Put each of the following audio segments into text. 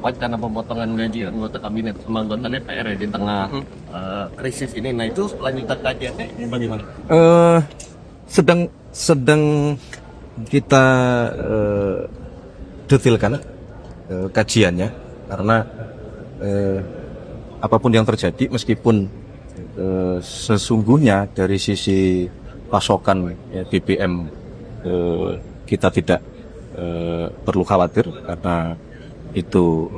wacana pemotongan gaji anggota kabinet sama anggota DPR ya di tengah krisis ini. Nah itu lanjutan kajiannya bagaimana? Sedang kita detailkan kajiannya, karena apapun yang terjadi, meskipun sesungguhnya dari sisi pasokan BBM kita tidak perlu khawatir karena itu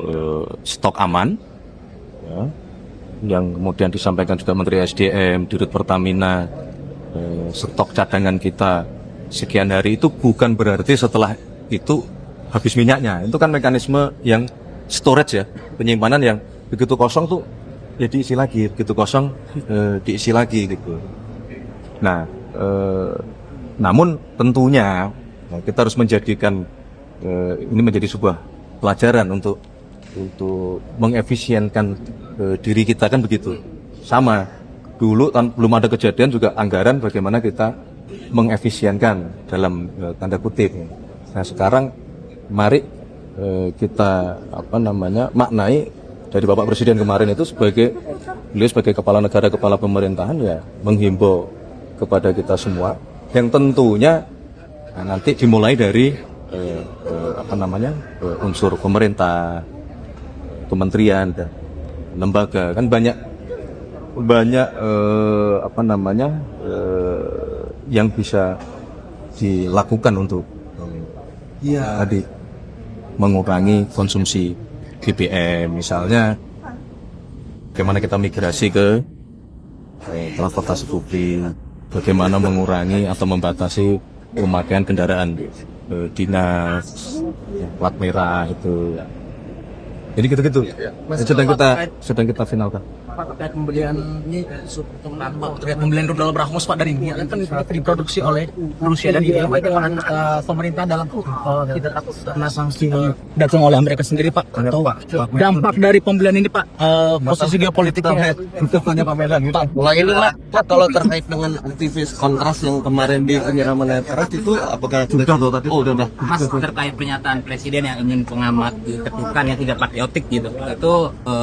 stok aman ya, yang kemudian disampaikan juga Menteri SDM, Dirut Pertamina, stok cadangan kita sekian hari, itu bukan berarti setelah itu habis minyaknya. Itu kan mekanisme yang storage ya, penyimpanan yang begitu kosong tuh ya diisi lagi, begitu kosong diisi lagi gitu. Nah, namun tentunya kita harus menjadikan ini menjadi sebuah pelajaran untuk mengefisienkan diri kita, kan begitu. Sama dulu belum ada kejadian juga anggaran bagaimana kita mengefisienkan dalam tanda kutip. Nah sekarang mari kita maknai dari Bapak Presiden kemarin itu beliau sebagai kepala negara, kepala pemerintahan ya menghimbau kepada kita semua yang tentunya nanti dimulai dari unsur pemerintah, kementerian dan lembaga, kan banyak yang bisa dilakukan untuk tadi mengurangi konsumsi BBM, misalnya bagaimana kita migrasi ke transportasi publik, bagaimana mengurangi atau membatasi pemakaian kendaraan dinas, plat merah itu. Jadi gitu-gitu. Sedang kita finalkan. Pak, terkait pembelian ini terkait pembelian rudal Brahmos Pak dari India kan diproduksi oleh Rusia dan India. Bagaimana pemerintah dalam tidak takut karena sanksi datang oleh Amerika sendiri Pak, atau dampak dari pembelian ini Pak, posisi geopolitiknya Untuk tanya Pak Medan. Mulai ini Pak, kalau terkait dengan aktivis kontras yang kemarin di penyiraman air keras itu apakah sudah tadi? Oh udah. Mas, terkait pernyataan presiden yang ingin pengamat diketukan yang tidak patriotik gitu, itu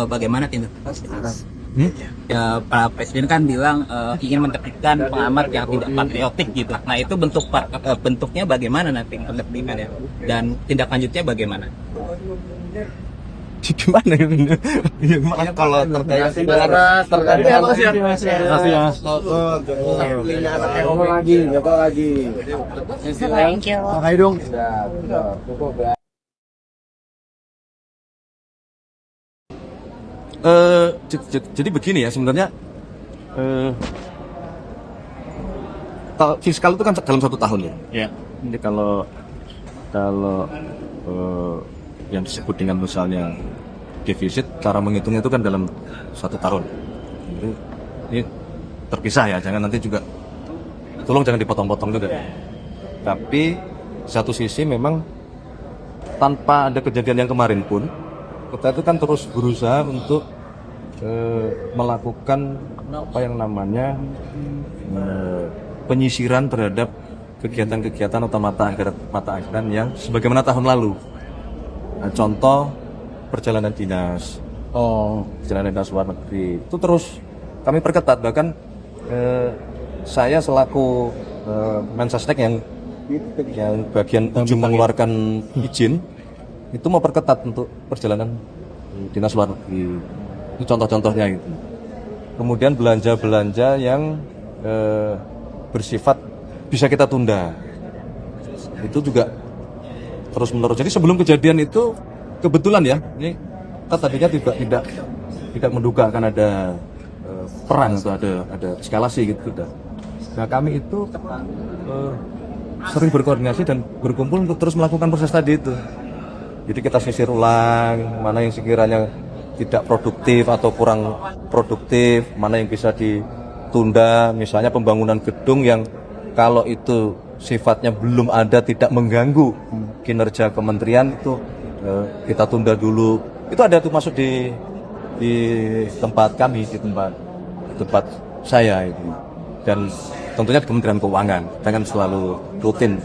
bagaimana tindakan? Ya, Pak Presiden kan bilang ingin menerbitkan pengamat yang tidak patriotik gitu. Nah itu bentuknya bagaimana nanti penerbitannya dan tindak lanjutnya bagaimana? Gimana ini? Gimana kalau terkait Thank you. Pakai dong. Jadi begini ya sebenarnya, fiskal itu kan dalam 1 tahun ya. Ya. Jadi kalau yang disebut dengan misalnya defisit, cara menghitungnya itu kan dalam 1 tahun. Jadi ini terpisah ya, jangan nanti juga tolong jangan dipotong-potong juga. Tapi satu sisi memang tanpa ada kejadian yang kemarin pun kita itu kan terus berusaha untuk melakukan apa yang namanya penyisiran terhadap kegiatan-kegiatan atau mata anggaran yang sebagaimana tahun lalu. Nah, contoh perjalanan dinas, perjalanan dinas luar negeri itu terus kami perketat. Bahkan saya selaku Mensesnek yang bagian ujung mengeluarkan izin itu mau perketat untuk perjalanan dinas luar negeri. Itu contoh-contohnya gitu. Kemudian belanja-belanja yang bersifat bisa kita tunda. Itu juga terus menerus. Jadi sebelum kejadian itu kebetulan ya, ini kita tadinya tidak menduga akan ada perang atau ada eskalasi gitu. Nah kami itu sering berkoordinasi dan berkumpul untuk terus melakukan proses tadi itu. Jadi kita sisir ulang mana yang sekiranya tidak produktif atau kurang produktif, mana yang bisa ditunda, misalnya pembangunan gedung yang kalau itu sifatnya belum ada, tidak mengganggu kinerja kementerian, itu kita tunda dulu. Itu ada tuh masuk di tempat kami, di tempat saya itu. Dan tentunya di Kementerian Keuangan, jangan selalu rutin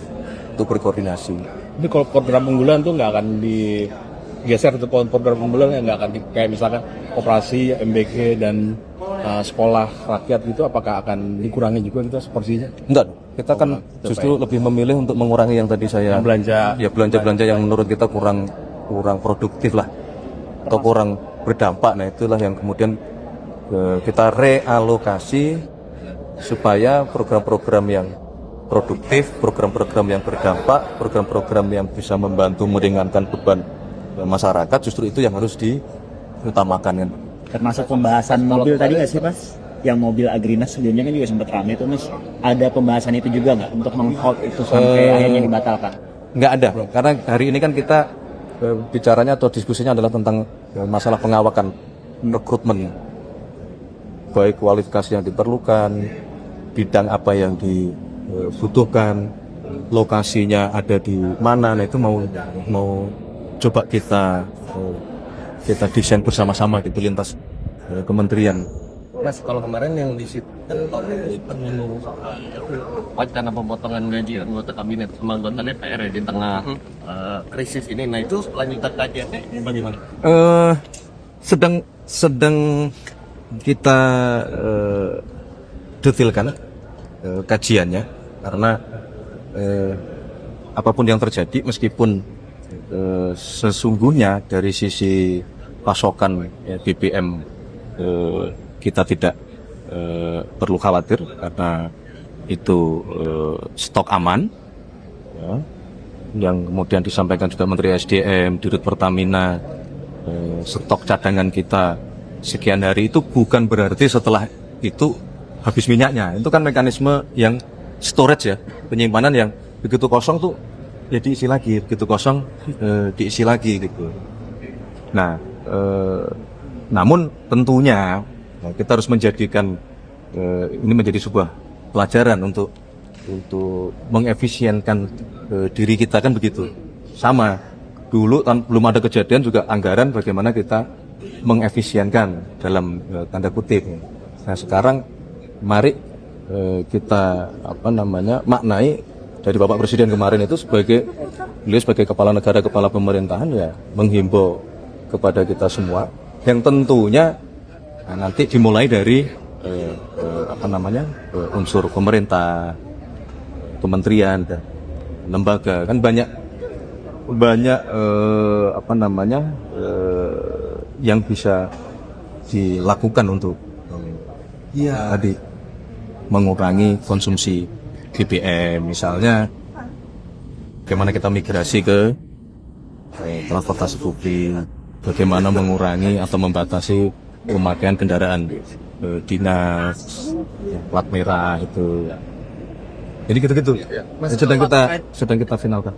untuk berkoordinasi. Ini kalau program unggulan tuh nggak akan geser ke program unggulan yang nggak akan kayak misalkan operasi MBG dan sekolah rakyat gitu, apakah akan dikurangi juga kita sepertinya? Enggak, kita kan justru lebih memilih untuk mengurangi yang tadi saya Belanja ya belanja yang menurut kita kurang produktif lah atau kurang berdampak. Nah itulah yang kemudian kita realokasi supaya program-program yang produktif, program-program yang berdampak, program-program yang bisa membantu meringankan beban masyarakat, justru itu yang harus diutamakan kan. Termasuk pembahasan mobil tadi nggak sih Mas? Yang mobil Agrinas sebelumnya kan juga sempat ramai tuh Mas. Ada pembahasan itu juga nggak untuk meng-hold itu sampai akhirnya dibatalkan? Nggak ada, karena hari ini kan kita bicaranya atau diskusinya adalah tentang masalah pengawakan rekrutmen, baik kualifikasi yang diperlukan, bidang apa yang dibutuhkan, lokasinya ada di mana. Nah itu mau coba kita desain bersama-sama gitu lintas kementerian. Mas, kalau kemarin yang di situ kan wacana pemotongan gaji anggota kabinet sama anggota DPR ya di tengah krisis ini. Nah itu lanjutan kajiannya bagaimana? Sedang kita detailkan kajiannya, karena apapun yang terjadi, meskipun sesungguhnya dari sisi pasokan BBM kita tidak perlu khawatir karena itu stok aman ya, yang kemudian disampaikan juga Menteri SDM, Dirut Pertamina, stok cadangan kita sekian hari, itu bukan berarti setelah itu habis minyaknya. Itu kan mekanisme yang storage ya, penyimpanan yang begitu kosong tuh ya diisi lagi, begitu kosong diisi lagi gitu. Nah, namun tentunya kita harus menjadikan ini menjadi sebuah pelajaran untuk mengefisienkan diri kita kan begitu. Sama dulu belum ada kejadian juga anggaran bagaimana kita mengefisienkan dalam tanda kutip. Nah sekarang mari kita maknai dari Bapak Presiden kemarin itu beliau sebagai kepala negara, kepala pemerintahan ya menghimbau kepada kita semua yang tentunya nanti dimulai dari unsur pemerintah, kementerian dan lembaga, kan banyak yang bisa dilakukan untuk tadi mengurangi konsumsi BBM, misalnya bagaimana kita migrasi ke transportasi publik, bagaimana mengurangi atau membatasi pemakaian kendaraan dinas, plat merah itu. Jadi gitu-gitu. Sedang kita finalkan.